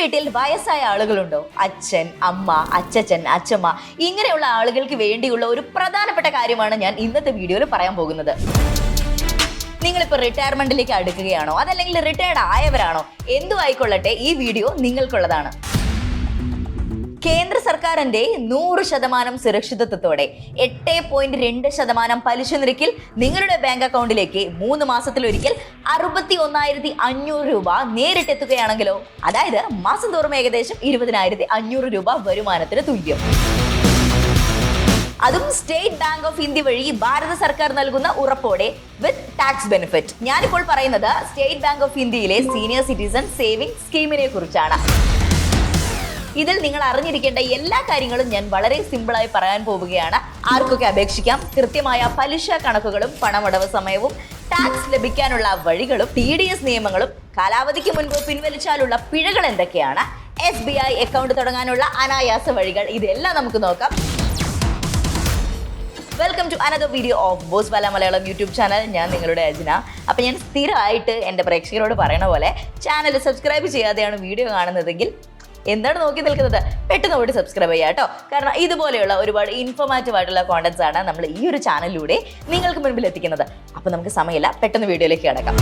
വീട്ടിൽ വയസ്സായ ആളുകളുണ്ടോ? അച്ഛൻ, അമ്മ, അച്ചച്ചൻ, അച്ഛമ്മ ഇങ്ങനെയുള്ള ആളുകൾക്ക് വേണ്ടിയുള്ള ഒരു പ്രധാനപ്പെട്ട കാര്യമാണ് ഞാൻ ഇന്നത്തെ വീഡിയോയിൽ പറയാൻ പോകുന്നത്. നിങ്ങളിപ്പോൾ റിട്ടയർമെന്റിലേക്ക് അടുക്കുകയാണോ, അതല്ലെങ്കിൽ റിട്ടയർഡ് ആയവരാണോ, എന്തു ആയിക്കൊള്ളട്ടെ, ഈ വീഡിയോ നിങ്ങൾക്കുള്ളതാണ്. കേന്ദ്ര സർക്കാരിന്റെ 100% സുരക്ഷിതത്വത്തോടെ 8.2% പലിശ നിരക്കിൽ നിങ്ങളുടെ ബാങ്ക് അക്കൗണ്ടിലേക്ക് 3 മാസത്തിലൊരിക്കൽ 61,500 രൂപ നേരിട്ടെത്തുകയാണെങ്കിലോ, അതായത് മാസം തോറും ഏകദേശം 20,500 രൂപ വരുമാനത്തിന് തുല്യം. അതും സ്റ്റേറ്റ് ബാങ്ക് ഓഫ് ഇന്ത്യ വഴി ഭാരത സർക്കാർ നൽകുന്ന ഉറപ്പോടെ വിത്ത് ടാക്സ് ബെനിഫിറ്റ്. ഞാനിപ്പോൾ പറയുന്നത് സ്റ്റേറ്റ് ബാങ്ക് ഓഫ് ഇന്ത്യയിലെ സീനിയർ സിറ്റിസൺ സേവിംഗ് സ്കീമിനെ കുറിച്ചാണ്. ഇതിൽ നിങ്ങൾ അറിഞ്ഞിരിക്കേണ്ട എല്ലാ കാര്യങ്ങളും ഞാൻ വളരെ സിമ്പിളായി പറയാൻ പോവുകയാണ്. ആർക്കൊക്കെ അപേക്ഷിക്കാം, കൃത്യമായ പലിശ കണക്കുകളും പണമടവ് സമയവും ടാക്സ് ലഭിക്കാനുള്ള വഴികളും TDS നിയമങ്ങളും കാലാവധിക്ക് മുൻപ് പിൻവലിച്ചാലുള്ള പിഴകൾ എന്തൊക്കെയാണ്, SBI അക്കൗണ്ട് തുടങ്ങാനുള്ള അനായാസ വഴികൾ, ഇതെല്ലാം നമുക്ക് നോക്കാം. Welcome to another video of boss wala Malayalam YouTube channel. ഞാൻ നിങ്ങളുടെ അജ്ന. അപ്പം ഞാൻ സ്ഥിരമായിട്ട് എൻ്റെ പ്രേക്ഷകരോട് പറയണ പോലെ ചാനൽ സബ്സ്ക്രൈബ് ചെയ്യാതെയാണ് വീഡിയോ കാണുന്നതെങ്കിൽ എന്താണ് നോക്കി നിൽക്കുന്നത്, പെട്ടെന്ന് പോയിട്ട് സബ്സ്ക്രൈബ് ചെയ്യുക കേട്ടോ. കാരണം ഇതുപോലെയുള്ള ഒരുപാട് ഇൻഫോർമാറ്റീവ് ആയിട്ടുള്ള കോണ്ടന്റ്സ് ആണ് നമ്മൾ ഈ ഒരു ചാനലിലൂടെ നിങ്ങൾക്ക് മുൻപിൽ എത്തിക്കുന്നത്. അപ്പം നമുക്ക് സമയമില്ല, പെട്ടെന്ന് വീഡിയോയിലേക്ക് കിടക്കാം.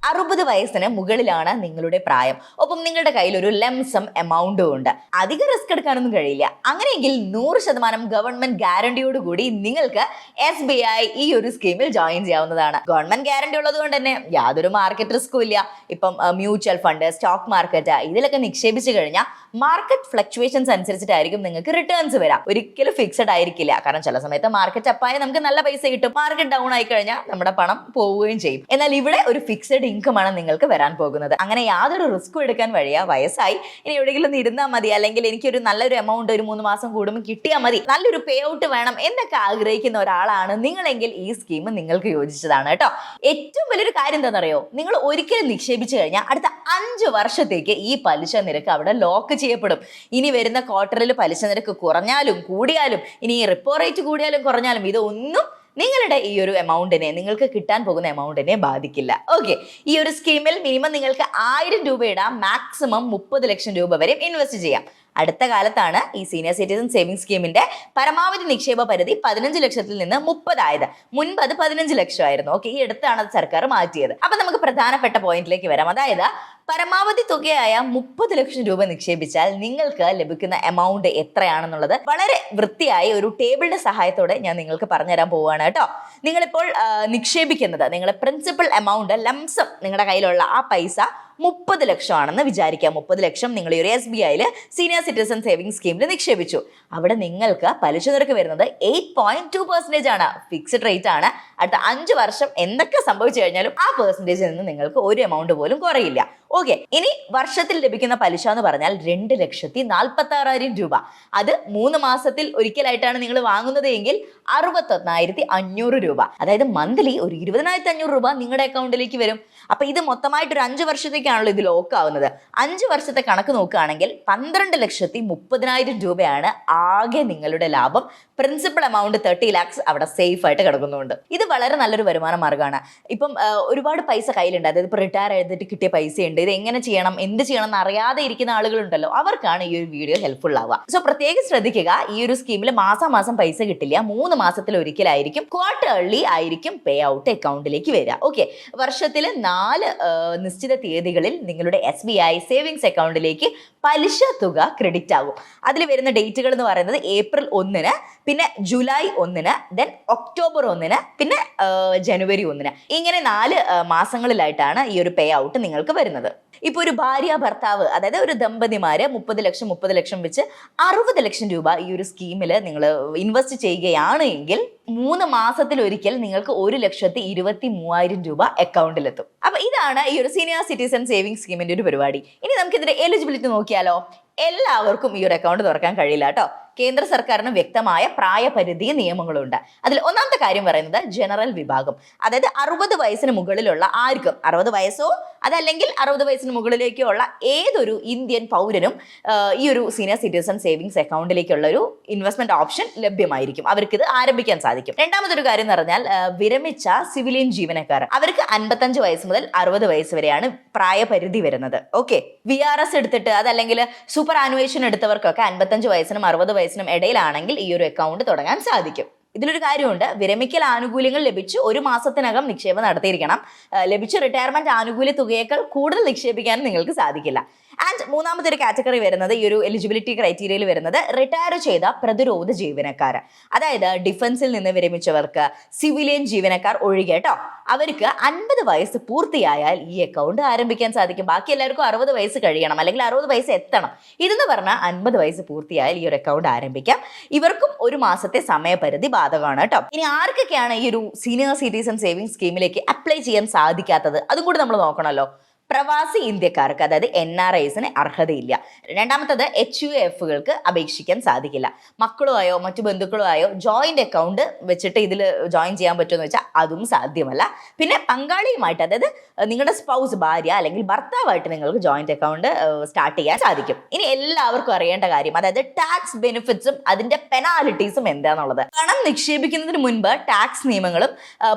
60 വയസ്സിന് മുകളിലാണ് നിങ്ങളുടെ പ്രായം. ഒപ്പം നിങ്ങളുടെ കയ്യിൽ ഒരു ലംസം എമൗണ്ടും ഉണ്ട്. അധികം റിസ്ക് എടുക്കാനൊന്നും കഴിയില്ല. അങ്ങനെയെങ്കിൽ 100% ഗവൺമെന്റ് ഗ്യാരണ്ടിയോട് കൂടി നിങ്ങൾക്ക് SBI ഈ ഒരു സ്കീമിൽ ജോയിൻ ചെയ്യാവുന്നതാണ്. ഗവൺമെന്റ് ഗ്യാരണ്ടി ഉള്ളത് കൊണ്ട് തന്നെ യാതൊരു മാർക്കറ്റ് റിസ്കും ഇല്ല. ഇപ്പം മ്യൂച്വൽ ഫണ്ട്, സ്റ്റോക്ക് മാർക്കറ്റ് ഇതിലൊക്കെ നിക്ഷേപിച്ചു കഴിഞ്ഞാൽ മാർക്കറ്റ് ഫ്ലക്ച്വേഷൻസ് അനുസരിച്ചിട്ടായിരിക്കും നിങ്ങൾക്ക് റിട്ടേൺസ് വരാം. ഒരിക്കലും ഫിക്സഡ് ആയിരിക്കില്ല. കാരണം ചില സമയത്ത് മാർക്കറ്റ് അപ്പായ നമുക്ക് നല്ല പൈസ കിട്ടും, മാർക്കറ്റ് ഡൗൺ ആയി കഴിഞ്ഞാൽ നമ്മുടെ പണം പോവുകയും ചെയ്യും. എന്നാൽ ഇവിടെ ഒരു ഫിക്സഡ് ഇൻകമാണ് നിങ്ങൾക്ക് വരാൻ പോകുന്നത്. അങ്ങനെ യാതൊരു റിസ്കും എടുക്കാൻ വഴിയാ. വയസ്സായി ഇനി എവിടെയെങ്കിലും ഇരുന്നാൽ മതി, അല്ലെങ്കിൽ എനിക്കൊരു നല്ലൊരു എമൗണ്ട് ഒരു 3 മാസം കൂടുമ്പോൾ കിട്ടിയാൽ മതി, നല്ലൊരു പേ ഔട്ട് വേണം എന്നൊക്കെ ആഗ്രഹിക്കുന്ന ഒരാളാണ് നിങ്ങളെങ്കിൽ ഈ സ്കീം നിങ്ങൾക്ക് യോജിച്ചതാണ് കേട്ടോ. ഏറ്റവും വലിയൊരു കാര്യം എന്താണെന്നറിയോ, നിങ്ങൾ ഒരിക്കലും നിക്ഷേപിച്ചു കഴിഞ്ഞാൽ അടുത്ത 5 വർഷത്തേക്ക് ഈ പലിശ നിരക്ക് അവിടെ ലോക്ക് ചെയ്യപ്പെടും. ഇനി വരുന്ന ക്വാർട്ടറിൽ പലിശ നിരക്ക് കുറഞ്ഞാലും കൂടിയാലും, ഇനി റിപ്പോ റേറ്റ് കൂടിയാലും കുറഞ്ഞാലും ഇതൊന്നും നിങ്ങളുടെ ഈ ഒരു എമൗണ്ടിനെ, നിങ്ങൾക്ക് കിട്ടാൻ പോകുന്ന എമൗണ്ടിനെ ബാധിക്കില്ല. ഓക്കെ, ഈ ഒരു സ്കീമിൽ മിനിമം നിങ്ങൾക്ക് 1000 രൂപ ഇടാം, മാക്സിമം 30 ലക്ഷം രൂപ വരെ ഇൻവെസ്റ്റ് ചെയ്യാം. അടുത്ത കാലത്താണ് ഈ സീനിയർ സിറ്റിസൺ സേവിംഗ് സ്കീമിന്റെ പരമാവധി നിക്ഷേപ പരിധി 15 ലക്ഷത്തിൽ നിന്ന് 30 ആയത്. മുൻപ് അത് 15 ലക്ഷമായിരുന്നു. ഓക്കെ, ഈ അടുത്താണ് അത് സർക്കാർ മാറ്റിയത്. അപ്പൊ നമുക്ക് പ്രധാനപ്പെട്ട പോയിന്റിലേക്ക് വരാം. അതായത് പരമാവധി തുകയായ 30 ലക്ഷം രൂപ നിക്ഷേപിച്ചാൽ നിങ്ങൾക്ക് ലഭിക്കുന്ന എമൗണ്ട് എത്രയാണെന്നുള്ളത് വളരെ വൃത്തിയായി ഒരു ടേബിളിന്റെ സഹായത്തോടെ ഞാൻ നിങ്ങൾക്ക് പറഞ്ഞുതരാൻ പോവുകയാണ് കേട്ടോ. നിങ്ങളിപ്പോൾ നിക്ഷേപിക്കുന്നത്, നിങ്ങളുടെ പ്രിൻസിപ്പൽ എമൗണ്ട് ലംസം, നിങ്ങളുടെ കയ്യിലുള്ള ആ പൈസ 30 ലക്ഷമാണെന്ന് വിചാരിക്കാം. 30 ലക്ഷം നിങ്ങൾ ഈ ഒരു SBIയിൽ സീനിയർ സിറ്റിസൺ സേവിംഗ് സ്കീമിൽ നിക്ഷേപിച്ചു. അവിടെ നിങ്ങൾക്ക് പലിശ നിരക്ക് വരുന്നത് 8.2% ആണ്. ഫിക്സ്ഡ് റേറ്റ് ആണ്. അടുത്ത 5 വർഷം എന്തൊക്കെ സംഭവിച്ചു കഴിഞ്ഞാലും ആ പെർസെൻറ്റേജിൽ നിന്ന് നിങ്ങൾക്ക് ഒരു എമൗണ്ട് പോലും കുറയില്ല. ഓക്കെ, ഇനി വർഷത്തിൽ ലഭിക്കുന്ന പലിശ എന്ന് പറഞ്ഞാൽ 2,46,000 രൂപ. അത് 3 മാസത്തിൽ ഒരിക്കലായിട്ടാണ് നിങ്ങൾ വാങ്ങുന്നത് എങ്കിൽ 61,500 രൂപ. അതായത് മന്ത്ലി ഒരു 20,500 രൂപ നിങ്ങളുടെ അക്കൗണ്ടിലേക്ക് വരും. അപ്പൊ ഇത് മൊത്തമായിട്ട് ഒരു 5 വർഷത്തേക്കാണല്ലോ ഇത് ലോക്ക് ആവുന്നത്. 5 വർഷത്തെ കണക്ക് നോക്കുകയാണെങ്കിൽ 12,30,000 രൂപയാണ് ആകെ നിങ്ങളുടെ ലാഭം. പ്രിൻസിപ്പൽ എമൗണ്ട് 30 lakhs അവിടെ സേഫ് ആയിട്ട് കിടക്കുന്നുണ്ട്. ഇത് വളരെ നല്ലൊരു വരുമാന മാർഗ്ഗമാണ്. ഇപ്പം ഒരുപാട് പൈസ കയ്യിലുണ്ട്, അതായത് ഇപ്പോൾ റിട്ടയർ ചെയ്തിട്ട് കിട്ടിയ പൈസയുണ്ട്, ഇത് എങ്ങനെ ചെയ്യണം, എന്ത് ചെയ്യണം എന്ന് അറിയാതെ ഇരിക്കുന്ന ആളുകളുണ്ടല്ലോ, അവർക്കാണ് ഈ ഒരു വീഡിയോ ഹെൽപ്ഫുൾ ആവുക. സോ പ്രത്യേകം ശ്രദ്ധിക്കുക, ഈ ഒരു സ്കീമിൽ മാസം പൈസ കിട്ടില്ല. 3 മാസത്തിൽ ഒരിക്കലായിരിക്കും, ക്വാർട്ടർലി ആയിരിക്കും പേ ഔട്ട് അക്കൗണ്ടിലേക്ക് വരിക. ഓക്കെ, വർഷത്തിൽ 4 നിശ്ചിത തീയതികളിൽ നിങ്ങളുടെ SBI സേവിങ്സ് അക്കൗണ്ടിലേക്ക് പലിശ തുക ക്രെഡിറ്റ് ആകും. അതിൽ വരുന്ന ഡേറ്റുകൾ എന്ന് പറയുന്നത് ഏപ്രിൽ 1-ന്, പിന്നെ ജൂലൈ 1-ന്, ദെൻ ഒക്ടോബർ 1-ന്, പിന്നെ ജനുവരി 1-ന്. ഇങ്ങനെ 4 മാസങ്ങളിലായിട്ടാണ് ഈ ഒരു പേ ഔട്ട് നിങ്ങൾക്ക് വരുന്നത്. ഇപ്പൊ ഒരു ഭാര്യ ഭർത്താവ്, അതായത് ഒരു ദമ്പതിമാര് 30 ലക്ഷം വെച്ച് 60 ലക്ഷം രൂപ ഈ ഒരു സ്കീമിൽ നിങ്ങൾ ഇൻവെസ്റ്റ് ചെയ്യുകയാണ് എങ്കിൽ 3 മാസത്തിൽ ഒരിക്കൽ നിങ്ങൾക്ക് 1,23,000 രൂപ അക്കൗണ്ടിലെത്തും. അപ്പൊ ഇതാണ് ഈ ഒരു സീനിയർ സിറ്റിസൺ സേവിംഗ് സ്കീമിന്റെ ഒരു പരിപാടി. ഇനി നമുക്ക് ഇതിന്റെ എലിജിബിലിറ്റി നോക്കിയാലോ. എല്ലാവർക്കും ഈ ഒരു അക്കൗണ്ട് തുറക്കാൻ കഴിയില്ല കേട്ടോ. കേന്ദ്ര സർക്കാരിന് വ്യക്തമായ പ്രായപരിധി നിയമങ്ങളുണ്ട്. അതിൽ ഒന്നാമത്തെ കാര്യം പറയുന്നത് ജനറൽ വിഭാഗം, അതായത് 60 വയസ്സിന് മുകളിലുള്ള ആർക്കും, 60 വയസ്സോ അതല്ലെങ്കിൽ 60 വയസ്സിന് മുകളിലേക്കോ ഉള്ള ഏതൊരു ഇന്ത്യൻ പൗരനും ഈ ഒരു സീനിയർ സിറ്റിസൺ സേവിങ്സ് അക്കൗണ്ടിലേക്കുള്ള ഒരു ഇൻവെസ്റ്റ്മെന്റ് ഓപ്ഷൻ ലഭ്യമായിരിക്കും. അവർക്ക് ഇത് ആരംഭിക്കാൻ സാധിക്കും. രണ്ടാമതൊരു കാര്യം എന്ന് പറഞ്ഞാൽ വിരമിച്ച സിവിലിയൻ ജീവനക്കാർ, അവർക്ക് 55 വയസ്സ് മുതൽ 60 വയസ്സ് വരെയാണ് പ്രായപരിധി വരുന്നത്. ഓക്കെ, VRS എടുത്തിട്ട് അതല്ലെങ്കിൽ സൂപ്പർ ആനുവേഷൻ എടുത്തവർക്കൊക്കെ 55 വയസ്സിനും 60 വയസ്സിനും ഇടയിലാണെങ്കിൽ ഈ ഒരു അക്കൗണ്ട് തുടങ്ങാൻ സാധിക്കും. ഇതിലൊരു കാര്യമുണ്ട്, വിരമിക്കൽ ആനുകൂല്യങ്ങൾ ലഭിച്ചു 1 മാസത്തിനകം നിക്ഷേപം നടത്തിയിരിക്കണം. ലഭിച്ച റിട്ടയർമെന്റ് ആനുകൂല്യ തുകയേക്കാൾ കൂടുതൽ നിക്ഷേപിക്കാനും നിങ്ങൾക്ക് സാധിക്കില്ല. ആൻഡ് മൂന്നാമത്തെ ഒരു കാറ്റഗറി വരുന്നത്, ഈ ഒരു എലിജിബിലിറ്റി ക്രൈറ്റീരിയയിൽ വരുന്നത് റിട്ടയർ ചെയ്ത പ്രതിരോധ ജീവനക്കാർ, അതായത് ഡിഫൻസിൽ നിന്ന് വിരമിച്ചവർക്ക്, സിവിലിയൻ ജീവനക്കാർ ഒഴികെ കേട്ടോ, അവർക്ക് 50 വയസ്സ് പൂർത്തിയായാൽ ഈ അക്കൗണ്ട് ആരംഭിക്കാൻ സാധിക്കും. ബാക്കി എല്ലാവർക്കും 60 വയസ്സ് കഴിയണം അല്ലെങ്കിൽ 60 വയസ്സ് എത്തണം. ഇതെന്ന് പറഞ്ഞാൽ 50 വയസ്സ് പൂർത്തിയായാൽ ഈ ഒരു അക്കൗണ്ട് ആരംഭിക്കാം. ഇവർക്കും 1 മാസത്തെ സമയപരിധി ബാധകമാണ് കേട്ടോ. ഇനി ആർക്കൊക്കെയാണ് ഈ ഒരു സീനിയർ സിറ്റിസൺ സേവിംഗ് സ്കീമിലേക്ക് അപ്ലൈ ചെയ്യാൻ സാധിക്കാത്തത്, അതും കൂടി നമ്മൾ നോക്കണമല്ലോ. പ്രവാസി ഇന്ത്യക്കാർക്ക്, അതായത് NRIസിന് അർഹതയില്ല. രണ്ടാമത്തത് HUFകൾക്ക് അപേക്ഷിക്കാൻ സാധിക്കില്ല. മക്കളോ ആയോ മറ്റു ബന്ധുക്കളോ ആയോ ജോയിന്റ് അക്കൗണ്ട് വെച്ചിട്ട് ഇതിൽ ജോയിൻ ചെയ്യാൻ പറ്റുമെന്ന് വെച്ചാൽ അതും സാധ്യമല്ല. പിന്നെ പങ്കാളിയുമായിട്ട്, അതായത് നിങ്ങളുടെ സ്പൗസ്, ഭാര്യ അല്ലെങ്കിൽ ഭർത്താവായിട്ട് നിങ്ങൾക്ക് ജോയിന്റ് അക്കൗണ്ട് സ്റ്റാർട്ട് ചെയ്യാൻ സാധിക്കും. ഇനി എല്ലാവർക്കും അറിയേണ്ട കാര്യം, അതായത് ടാക്സ് ബെനിഫിറ്റ്സും അതിന്റെ പെനാലിറ്റീസും എന്താണെന്നുള്ളത്. പണം നിക്ഷേപിക്കുന്നതിന് മുൻപ് ടാക്സ് നിയമങ്ങളും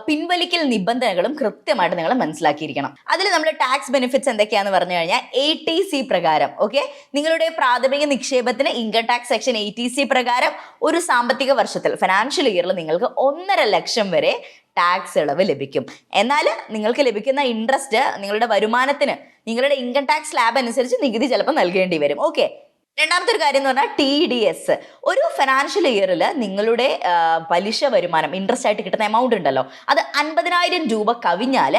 പിൻവലിക്കൽ നിബന്ധനകളും കൃത്യമായിട്ട് നിങ്ങൾ മനസ്സിലാക്കിയിരിക്കണം. അതിൽ നമ്മൾ ടാക്സ് ബെനിഫിറ്റ്സ് എന്തൊക്കെയാന്ന് പറഞ്ഞു കഴിഞ്ഞാൽ 80C പ്രകാരം, ഓക്കെ, നിങ്ങളുടെ പ്രാഥമിക നിക്ഷേപത്തിന് ഇൻകം ടാക്സ് സെക്ഷൻ 80C പ്രകാരം ഒരു സാമ്പത്തിക വർഷത്തിൽ, ഫിനാൻഷ്യൽ ഇയറിൽ നിങ്ങൾക്ക് 1.5 ലക്ഷം വരെ ടാക്സ് ഇളവ് ലഭിക്കും. എന്നാൽ നിങ്ങൾക്ക് ലഭിക്കുന്ന ഇൻട്രസ്റ്റ് നിങ്ങളുടെ വരുമാനത്തിന്, നിങ്ങളുടെ ഇൻകം ടാക്സ് സ്ലാബ് അനുസരിച്ച് നികുതി ചിലപ്പോൾ നൽകേണ്ടി വരും. ഓക്കെ, രണ്ടാമത്തെ ഒരു കാര്യം എന്ന് പറഞ്ഞാൽ TDS. ഒരു ഫിനാൻഷ്യൽ ഇയറിൽ നിങ്ങളുടെ പലിശ വരുമാനം, ഇൻട്രസ്റ്റ് ആയിട്ട് കിട്ടുന്ന എമൗണ്ട് ഉണ്ടല്ലോ, അത് 50,000 രൂപ കവിഞ്ഞാൽ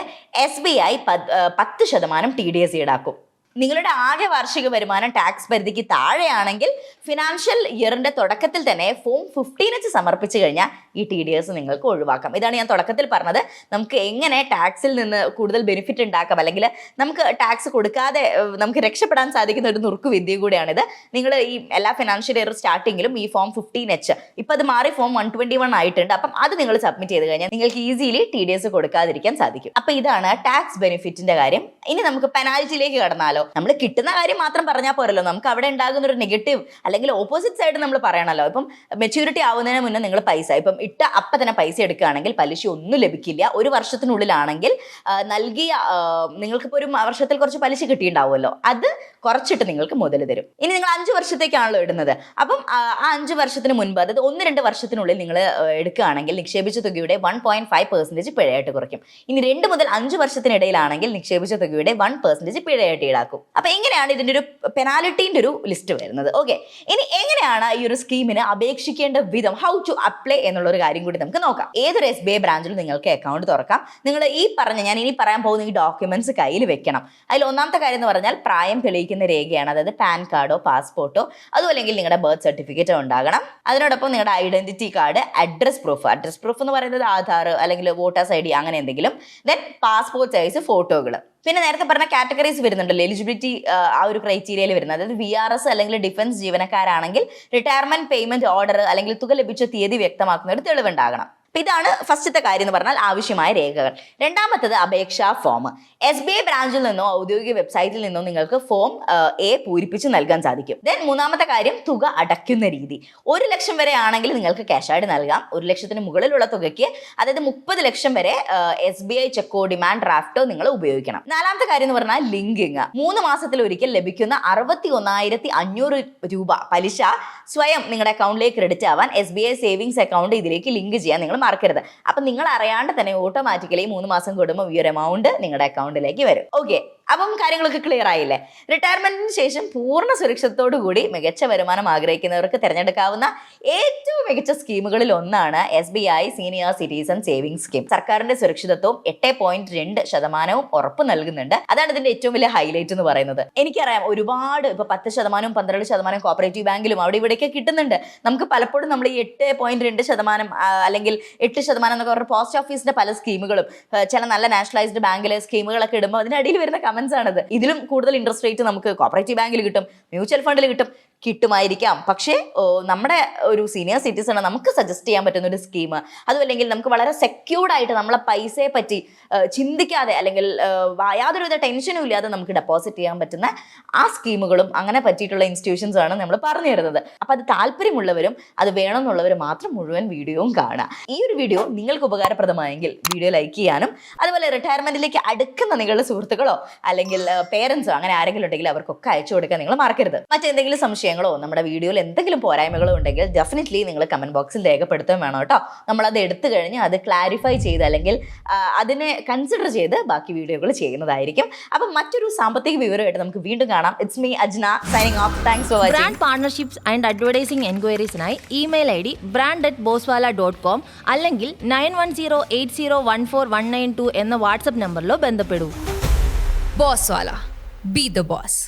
SBI 10% TDS ഈടാക്കും. നിങ്ങളുടെ ആകെ വാർഷിക വരുമാനം ടാക്സ് പരിധിക്ക് താഴെയാണെങ്കിൽ ഫിനാൻഷ്യൽ ഇയറിന്റെ തുടക്കത്തിൽ തന്നെ ഫോം 15H സമർപ്പിച്ചു കഴിഞ്ഞാൽ ഈ TDS നിങ്ങൾക്ക് ഒഴിവാക്കാം. ഇതാണ് ഞാൻ തുടക്കത്തിൽ പറഞ്ഞത്, നമുക്ക് എങ്ങനെ ടാക്സിൽ നിന്ന് കൂടുതൽ ബെനിഫിറ്റ് ഉണ്ടാക്കാം, അല്ലെങ്കിൽ നമുക്ക് ടാക്സ് കൊടുക്കാതെ നമുക്ക് രക്ഷപ്പെടാൻ സാധിക്കുന്ന ഒരു നുറുക്കു വിദ്യ കൂടിയാണിത്. നിങ്ങൾ ഈ എല്ലാ ഫിനാൻഷ്യൽ ഇയർ സ്റ്റാർട്ടിങ്ങിലും ഈ ഫോം 15H, ഇപ്പം അത് മാറി ഫോം 121 ആയിട്ടുണ്ട്. അപ്പം അത് നിങ്ങൾ സബ്മിറ്റ് ചെയ്ത് കഴിഞ്ഞാൽ നിങ്ങൾക്ക് ഈസിലി TDS കൊടുക്കാതിരിക്കാൻ സാധിക്കും. അപ്പം ഇതാണ് ടാക്സ് ബെനിഫിറ്റിന്റെ കാര്യം. ഇനി നമുക്ക് പെനാൽറ്റിയിലേക്ക് കടന്നാലോ. നമ്മൾ കിട്ടുന്ന കാര്യം മാത്രം പറഞ്ഞാൽ പോരല്ലോ, നമുക്ക് അവിടെ ഉണ്ടാകുന്ന ഒരു നെഗറ്റീവ് അല്ലെങ്കിൽ ഓപ്പോസിറ്റ് സൈഡ് നമ്മൾ പറയണല്ലോ. ഇപ്പം മെച്യൂരിറ്റി ആവുന്നതിന് മുന്നേ നിങ്ങൾ പൈസ ഇപ്പം ഇട്ട അപ്പം തന്നെ പൈസ എടുക്കുകയാണെങ്കിൽ പലിശ ഒന്നും ലഭിക്കില്ല. 1 വർഷത്തിനുള്ളിലാണെങ്കിൽ നൽകിയ, നിങ്ങൾക്കിപ്പോൾ ഒരു വർഷത്തിൽ കുറച്ച് പലിശ കിട്ടിയിട്ടുണ്ടാവുമല്ലോ, അത് കുറച്ചിട്ട് നിങ്ങൾക്ക് മുതൽ തരും. ഇനി നിങ്ങൾ 5 വർഷത്തേക്കാണല്ലോ ഇടുന്നത്, അപ്പം ആ 5 വർഷത്തിന് മുൻപ്, അതായത് 1-2 വർഷത്തിനുള്ളിൽ നിങ്ങൾ എടുക്കുകയാണെങ്കിൽ നിക്ഷേപിച്ച തുകയുടെ 1.5% പിഴയായിട്ട് കുറയ്ക്കും. ഇനി 2 മുതൽ 5 വർഷത്തിനിടയിലാണെങ്കിൽ നിക്ഷേപിച്ച തുകയുടെ 1% പിഴയായിട്ട് ഈടാക്കും. അപ്പൊ എങ്ങനെയാണ് ഇതിന്റെ ഒരു പെനാലിറ്റിന്റെ ഒരു ലിസ്റ്റ് വരുന്നത്. ഓക്കെ, ഇനി എങ്ങനെയാണ് ഈ ഒരു സ്കീമിന് അപേക്ഷിക്കേണ്ട വിധം, ഹൗ ടു അപ്ലൈ എന്നുള്ള ഒരു കാര്യം കൂടി നമുക്ക് നോക്കാം. ഏതൊരു SBI ബ്രാഞ്ചിലും നിങ്ങൾക്ക് അക്കൗണ്ട് തുറക്കാം. നിങ്ങൾ ഞാൻ ഇനി പറയാൻ പോകുന്ന ഈ ഡോക്യുമെന്റ്സ് കയ്യിൽ വെക്കണം. അതിൽ ഒന്നാമത്തെ കാര്യം എന്ന് പറഞ്ഞാൽ പ്രായം തെളിയിക്കുന്ന രേഖയാണ്, അതായത് പാൻ കാർഡോ പാസ്പോർട്ടോ അതും അല്ലെങ്കിൽ നിങ്ങളുടെ ബർത്ത് സർട്ടിഫിക്കറ്റോ ഉണ്ടാകണം. അതിനോടൊപ്പം നിങ്ങളുടെ ഐഡന്റിറ്റി കാർഡ്, അഡ്രസ് പ്രൂഫ് എന്ന് പറയുന്നത് ആധാർ അല്ലെങ്കിൽ വോട്ടേഴ്സ് ID അങ്ങനെ എന്തെങ്കിലും, ദെൻ പാസ്പോർട്ട് സൈസ് ഫോട്ടോകൾ. പിന്നെ നേരത്തെ പറഞ്ഞ കാറ്റഗറീസ് വരുന്നുണ്ടല്ലോ, എലിജിബിലിറ്റി ആ ഒരു ക്രൈറ്റീരിയയിൽ വരുന്നത്, അതായത് VRS അല്ലെങ്കിൽ ഡിഫൻസ് ജീവനക്കാരാണെങ്കിൽ റിട്ടയർമെന്റ് പേയ്മെന്റ് ഓർഡർ അല്ലെങ്കിൽ തുക ലഭിച്ച തീയതി വ്യക്തമാക്കുന്ന ഒരു തെളിവുണ്ടാകണം. ഇതാണ് ഫസ്റ്റത്തെ കാര്യം എന്ന് പറഞ്ഞാൽ ആവശ്യമായ രേഖകൾ. രണ്ടാമത്തത് അപേക്ഷാ ഫോം. SBI ബ്രാഞ്ചിൽ നിന്നോ ഔദ്യോഗിക വെബ്സൈറ്റിൽ നിന്നോ നിങ്ങൾക്ക് ഫോം A പൂരിപ്പിച്ച് നൽകാൻ സാധിക്കും. ദെൻ മൂന്നാമത്തെ കാര്യം തുക അടയ്ക്കുന്ന രീതി. 1 ലക്ഷം വരെ ആണെങ്കിൽ നിങ്ങൾക്ക് ക്യാഷ് ആയിട്ട് നൽകാം. 1 ലക്ഷത്തിന് മുകളിലുള്ള തുകയ്ക്ക്, അതായത് 30 ലക്ഷം വരെ SBI ചെക്കോ ഡിമാൻഡ് ഡ്രാഫ്റ്റോ നിങ്ങൾ ഉപയോഗിക്കണം. നാലാമത്തെ കാര്യം എന്ന് പറഞ്ഞാൽ ലിങ്കിങ്. 3 മാസത്തിൽ ഒരിക്കൽ ലഭിക്കുന്ന 61,500 രൂപ പലിശ സ്വയം നിങ്ങളുടെ അക്കൗണ്ടിലേക്ക് ക്രെഡിറ്റ് ആവാൻ SBI സേവിങ്സ് അക്കൗണ്ട് ഇതിലേക്ക് ലിങ്ക് ചെയ്യാൻ നിങ്ങൾ മറക്കരുത്. അപ്പൊ നിങ്ങൾ അറിയാണ്ട് തന്നെ ഓട്ടോമാറ്റിക്കലി 3 മാസം കൂടുമ്പോൾ ഈ ഒരു എമൗണ്ട് നിങ്ങളുടെ അക്കൗണ്ടിലേക്ക് വരും. ഓക്കെ, അപ്പം കാര്യങ്ങളൊക്കെ ക്ലിയർ ആയില്ലേ? റിട്ടയർമെന്റിന് ശേഷം പൂർണ്ണ സുരക്ഷിതത്തോടു കൂടി മികച്ച വരുമാനം ആഗ്രഹിക്കുന്നവർക്ക് തിരഞ്ഞെടുക്കാവുന്ന ഏറ്റവും മികച്ച സ്കീമുകളിൽ ഒന്നാണ് SBI senior citizen saving scheme. സർക്കാരിന്റെ സുരക്ഷിതത്വവും 8.2% ഉറപ്പ് നൽകുന്നുണ്ട്. അതാണ് ഇതിന്റെ ഏറ്റവും വലിയ ഹൈലൈറ്റ് എന്ന് പറയുന്നത്. എനിക്കറിയാം ഒരുപാട് ഇപ്പൊ 10%, 12% കോപ്പറേറ്റീവ് ബാങ്കിലും അവിടെ ഇവിടെയൊക്കെ കിട്ടുന്നുണ്ട്. നമുക്ക് പലപ്പോഴും നമ്മൾ ഈ 8.2% അല്ലെങ്കിൽ 8% എന്നൊക്കെ പറഞ്ഞ പോസ്റ്റ് ഓഫീസിന്റെ പല സ്കീമുകളും ചില നല്ല നാഷണലൈസ്ഡ് ബാങ്കിലെ സ്കീമുകളൊക്കെ ഇടുമ്പോൾ അതിനടിയിൽ വരുന്ന കമന്റ്സ് ആണത്. ഇതിലും കൂടുതൽ ഇൻട്രസ്റ്റ് റേറ്റ് നമുക്ക് കോപ്പറേറ്റീവ് ബാങ്കിൽ കിട്ടും, മ്യൂച്വൽ ഫണ്ടിൽ കിട്ടുമായിരിക്കാം. പക്ഷേ നമ്മുടെ ഒരു സീനിയർ സിറ്റിസൺ നമുക്ക് സജസ്റ്റ് ചെയ്യാൻ പറ്റുന്ന ഒരു സ്കീം, അതുമല്ലെങ്കിൽ നമുക്ക് വളരെ സെക്യൂർഡ് ആയിട്ട് നമ്മളെ പൈസയെ പറ്റി ചിന്തിക്കാതെ അല്ലെങ്കിൽ യാതൊരുവിധ ടെൻഷനും ഇല്ലാതെ നമുക്ക് ഡെപ്പോസിറ്റ് ചെയ്യാൻ പറ്റുന്ന ആ സ്കീമുകളും അങ്ങനെ പറ്റിയിട്ടുള്ള ഇൻസ്റ്റിറ്റ്യൂഷൻസ് ആണ് നമ്മൾ പറഞ്ഞു തരുന്നത്. അപ്പോൾ അത് താല്പര്യമുള്ളവരും അത് വേണമെന്നുള്ളവരും മാത്രം മുഴുവൻ വീഡിയോയും കാണുക. ഈ ഒരു വീഡിയോ നിങ്ങൾക്ക് ഉപകാരപ്രദമായെങ്കിൽ വീഡിയോ ലൈക്ക് ചെയ്യാനും, അതുപോലെ റിട്ടയർമെന്റിലേക്ക് അടുക്കുന്ന നിങ്ങളുടെ സുഹൃത്തുക്കളോ അല്ലെങ്കിൽ പേരൻസോ അങ്ങനെ ആരെങ്കിലും ഉണ്ടെങ്കിൽ അവർക്കൊക്കെ അയച്ചു കൊടുക്കാൻ നിങ്ങൾ മറക്കരുത്. മറ്റെന്തെങ്കിലും സംശയങ്ങളോ നമ്മുടെ വീഡിയോയിൽ എന്തെങ്കിലും പോരായ്മകളോ ഉണ്ടെങ്കിൽ ഡെഫിനറ്റ്ലി നിങ്ങൾ കമന്റ് ബോക്സിൽ രേഖപ്പെടുത്താൻ വേണം കേട്ടോ. നമ്മളത് എടുത്തു കഴിഞ്ഞ് അത് ക്ലാരിഫൈ ചെയ്ത് അല്ലെങ്കിൽ അതിനെ കൺസിഡർ ചെയ്ത് ബാക്കി വീഡിയോകൾ ചെയ്യുന്നതായിരിക്കും. അപ്പം മറ്റൊരു സാമ്പത്തിക വിവരമായിട്ട് നമുക്ക് വീണ്ടും കാണാം. It's me Ajna signing off. Thanks for watching. Brand partnerships and advertising എൻക്വയറീസിനായി ഇമെയിൽ ID brand@boswala.com അല്ലെങ്കിൽ 9108014192 എന്ന വാട്സ്ആപ്പ് നമ്പറിലോ ബന്ധപ്പെടൂ. Boswala, be the boss.